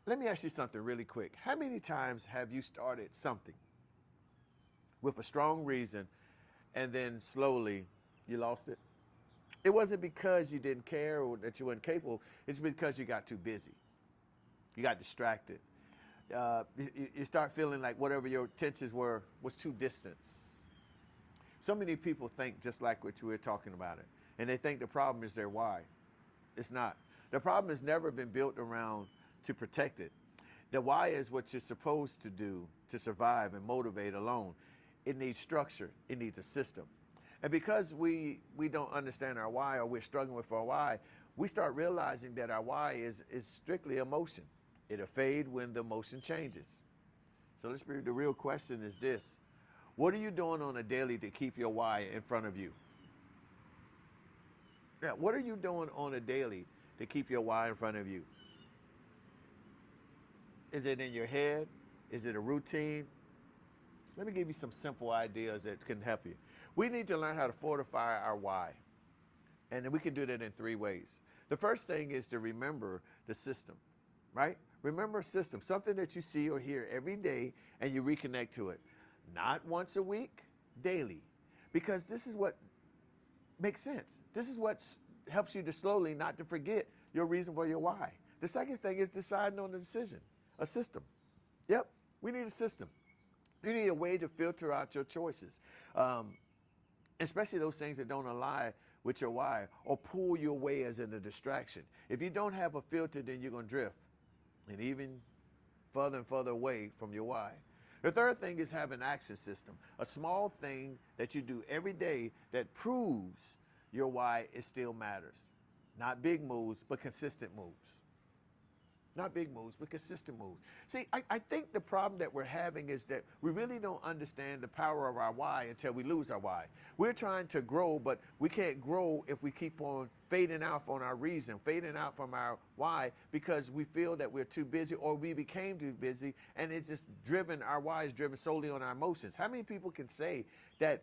Let me ask you something really quick. How many times have you started something with a strong reason and then slowly you lost it? It wasn't because you didn't care or that you weren't capable. It's because you got too busy. You got distracted. You start feeling like whatever your intentions were was too distant. So many people think just like what you were talking about it. And they think the problem is their why. It's not. The problem has never been built around to protect it. The why is what you're supposed to do to survive and motivate alone. It needs structure. It needs a system. And because we don't understand our why, or we're struggling with our why, we start realizing that our why is strictly emotion. It'll fade when the emotion changes. So the real question is this. What are you doing on a daily to keep your why in front of you? Yeah, what are you doing on a daily to keep your why in front of you? Is it in your head? Is it a routine? Let me give you some simple ideas that can help you. We need to learn how to fortify our why. And we can do that in 3 ways. The first thing is to remember the system, right? Remember a system, something that you see or hear every day and you reconnect to it. Not once a week, daily. Because this is what makes sense. This is what helps you to slowly not to forget your reason for your why. The second thing is deciding on the decision, a system. Yep, we need a system. You need a way to filter out your choices, especially those things that don't align with your why or pull you away as in a distraction. If you don't have a filter, then you're going to drift and even further and further away from your why. The third thing is have an action system, a small thing that you do every day that proves your why it still matters. Not big moves, but consistent moves. Not big moves, but consistent moves. See, I think the problem that we're having is that we really don't understand the power of our why until we lose our why. We're trying to grow, but we can't grow if we keep on fading out on our reason, fading out from our why, because we feel that we're too busy or we became too busy, and it's just driven, our why is driven solely on our emotions. How many people can say that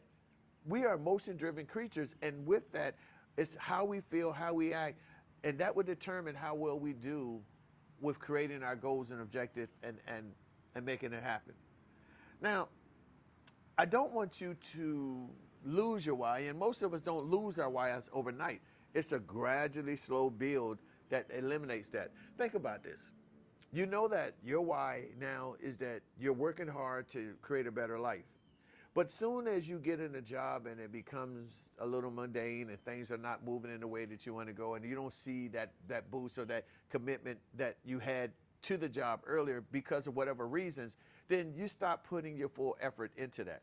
we are emotion-driven creatures, and with that, it's how we feel, how we act, and that would determine how well we do with creating our goals and objectives and making it happen. Now, I don't want you to lose your why, and most of us don't lose our whys overnight. It's a gradually slow build that eliminates that. Think about this. You know that your why now is that you're working hard to create a better life. But soon as you get in a job and it becomes a little mundane and things are not moving in the way that you want to go, and you don't see that boost or that commitment that you had to the job earlier because of whatever reasons, then you stop putting your full effort into that.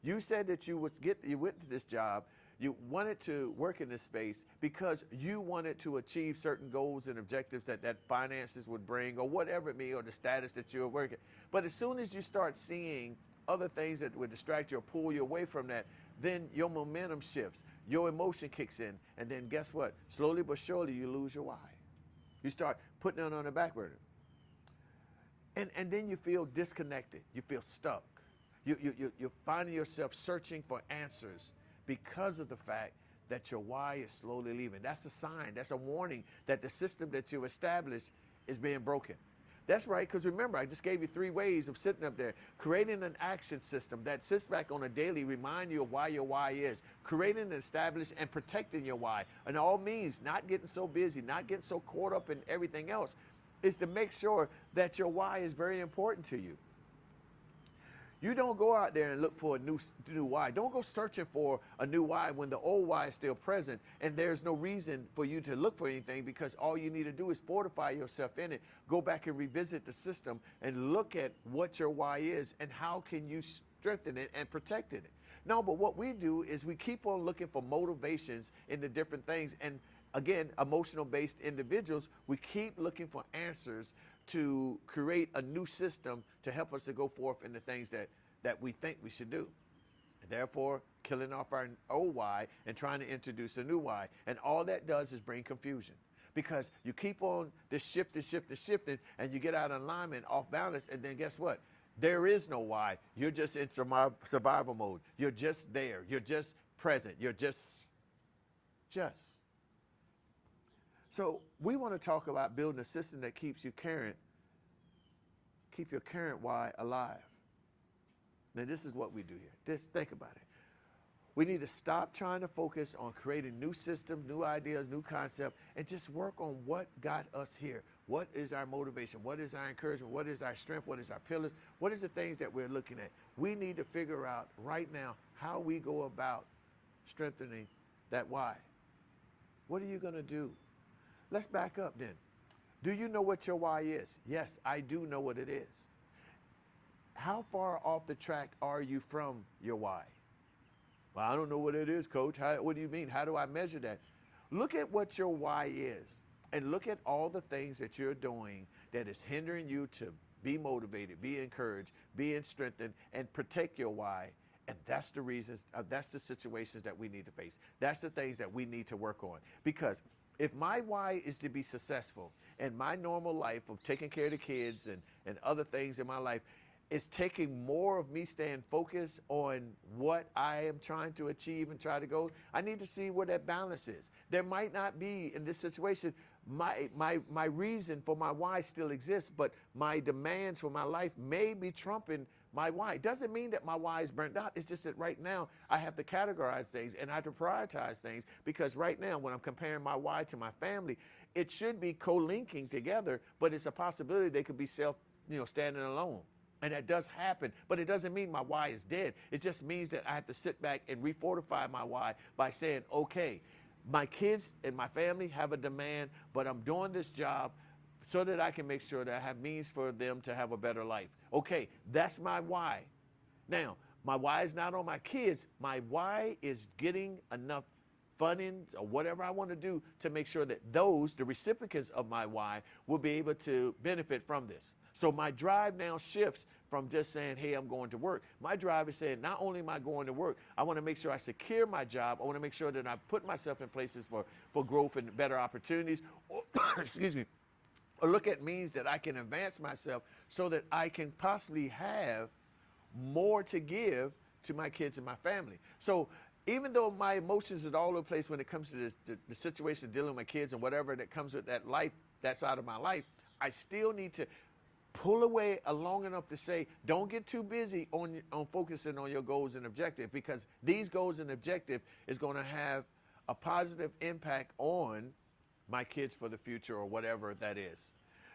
You said that you went to this job, you wanted to work in this space because you wanted to achieve certain goals and objectives that finances would bring or whatever it may, or the status that you were working. But as soon as you start seeing other things that would distract you or pull you away from that, then your momentum shifts, your emotion kicks in, and then guess what? Slowly but surely you lose your why. You start putting it on the back burner. And then you feel disconnected, you feel stuck. You're finding yourself searching for answers because of the fact that your why is slowly leaving. That's a sign, that's a warning that the system that you've established is being broken. That's right, because remember, I just gave you 3 ways of sitting up there. Creating an action system that sits back on a daily, remind you of why your why is. Creating and establishing and protecting your why. And all means, not getting so busy, not getting so caught up in everything else, is to make sure that your why is very important to you. You don't go out there and look for a new why. Don't go searching for a new why when the old why is still present and there's no reason for you to look for anything, because all you need to do is fortify yourself in it. Go back and revisit the system and look at what your why is and how can you strengthen it and protect it. No, but what we do is we keep on looking for motivations in the different things. And again, emotional-based individuals, we keep looking for answers to create a new system to help us to go forth in the things that we think we should do. And therefore, killing off our old why and trying to introduce a new why. And all that does is bring confusion, because you keep on this shifting, and you get out of alignment, off balance, and then guess what? There is no why. You're just in survival mode. You're just there. You're just present. You're just. So we want to talk about building a system that keeps you current keep your current why alive. Now, this is what we do here. Just think about it. We need to stop trying to focus on creating new systems, new ideas, new concepts, and just work on what got us here. What is our motivation? What is our encouragement? What is our strength? What is our pillars? What is the things that we're looking at? We need to figure out right now how we go about strengthening that why. What are you going to do? Let's back up then. Do you know what your why is? Yes, I do know what it is. How far off the track are you from your why? Well, I don't know what it is, Coach. What do you mean? How do I measure that? Look at what your why is and look at all the things that you're doing that is hindering you to be motivated, be encouraged, be strengthened, and protect your why. And that's the reasons, that's the situations that we need to face. That's the things that we need to work on. Because if my why is to be successful and my normal life of taking care of the kids and other things in my life, it's taking more of me staying focused on what I am trying to achieve and try to go. I need to see where that balance is. There might not be in this situation, my reason for my why still exists, but my demands for my life may be trumping my why. It doesn't mean that my why is burnt out. It's just that right now I have to categorize things and I have to prioritize things, because right now when I'm comparing my why to my family, it should be co-linking together, but it's a possibility they could be standing alone. And that does happen, but it doesn't mean my why is dead. It just means that I have to sit back and refortify my why by saying, okay, my kids and my family have a demand, but I'm doing this job so that I can make sure that I have means for them to have a better life. Okay, that's my why. Now, my why is not on my kids. My why is getting enough funding or whatever I want to do to make sure that those, the recipients of my why, will be able to benefit from this. So my drive now shifts from just saying, hey, I'm going to work. My drive is saying, not only am I going to work, I want to make sure I secure my job. I want to make sure that I put myself in places for growth and better opportunities, or, excuse me, or look at means that I can advance myself so that I can possibly have more to give to my kids and my family. So even though my emotions are all over the place when it comes to the situation dealing with my kids and whatever that comes with that life, that side of my life, I still need to pull away long enough to say, don't get too busy on focusing on your goals and objectives, because these goals and objectives is going to have a positive impact on my kids for the future or whatever that is.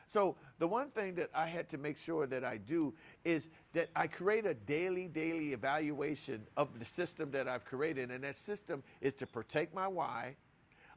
So the one thing that I had to make sure that I do is that I create a daily evaluation of the system that I've created. And that system is to protect my why,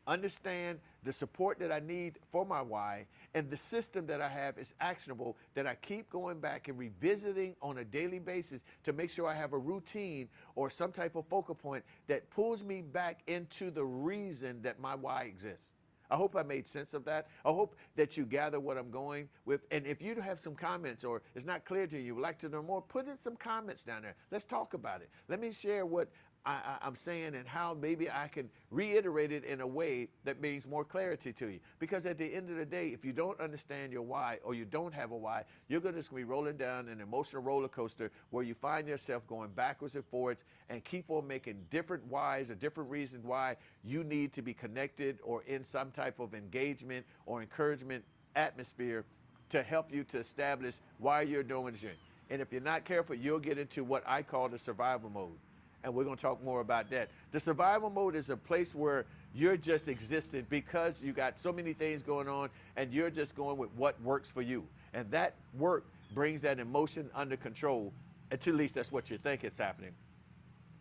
understand the support that I need for my why, and the system that I have is actionable, that I keep going back and revisiting on a daily basis to make sure I have a routine or some type of focal point that pulls me back into the reason that my why exists. I hope I made sense of that. I hope that you gather what I'm going with. And if you have some comments or it's not clear to you, would like to know more, put in some comments down there. Let's talk about it. Let me share what I'm saying and how maybe I can reiterate it in a way that brings more clarity to you. Because at the end of the day, if you don't understand your why or you don't have a why, you're going to just be rolling down an emotional roller coaster where you find yourself going backwards and forwards and keep on making different whys or different reasons why you need to be connected or in some type of engagement or encouragement atmosphere to help you to establish why you're doing what you're doing. And if you're not careful, you'll get into what I call the survival mode. And we're going to talk more about that. The survival mode is a place where you're just existing because you got so many things going on and you're just going with what works for you. And that work brings that emotion under control. At least that's what you think is happening.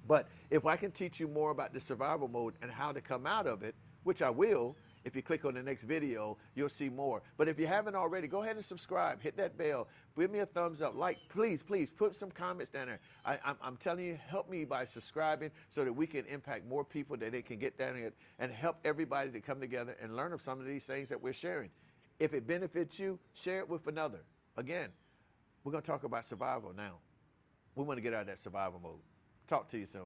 But if I can teach you more about the survival mode and how to come out of it, which I will, if you click on the next video, you'll see more. But if you haven't already, go ahead and subscribe. Hit that bell. Give me a thumbs up. Like, please, put some comments down there. I'm telling you, help me by subscribing so that we can impact more people, that they can get down here and help everybody to come together and learn of some of these things that we're sharing. If it benefits you, share it with another. Again, we're going to talk about survival now. We want to get out of that survival mode. Talk to you soon.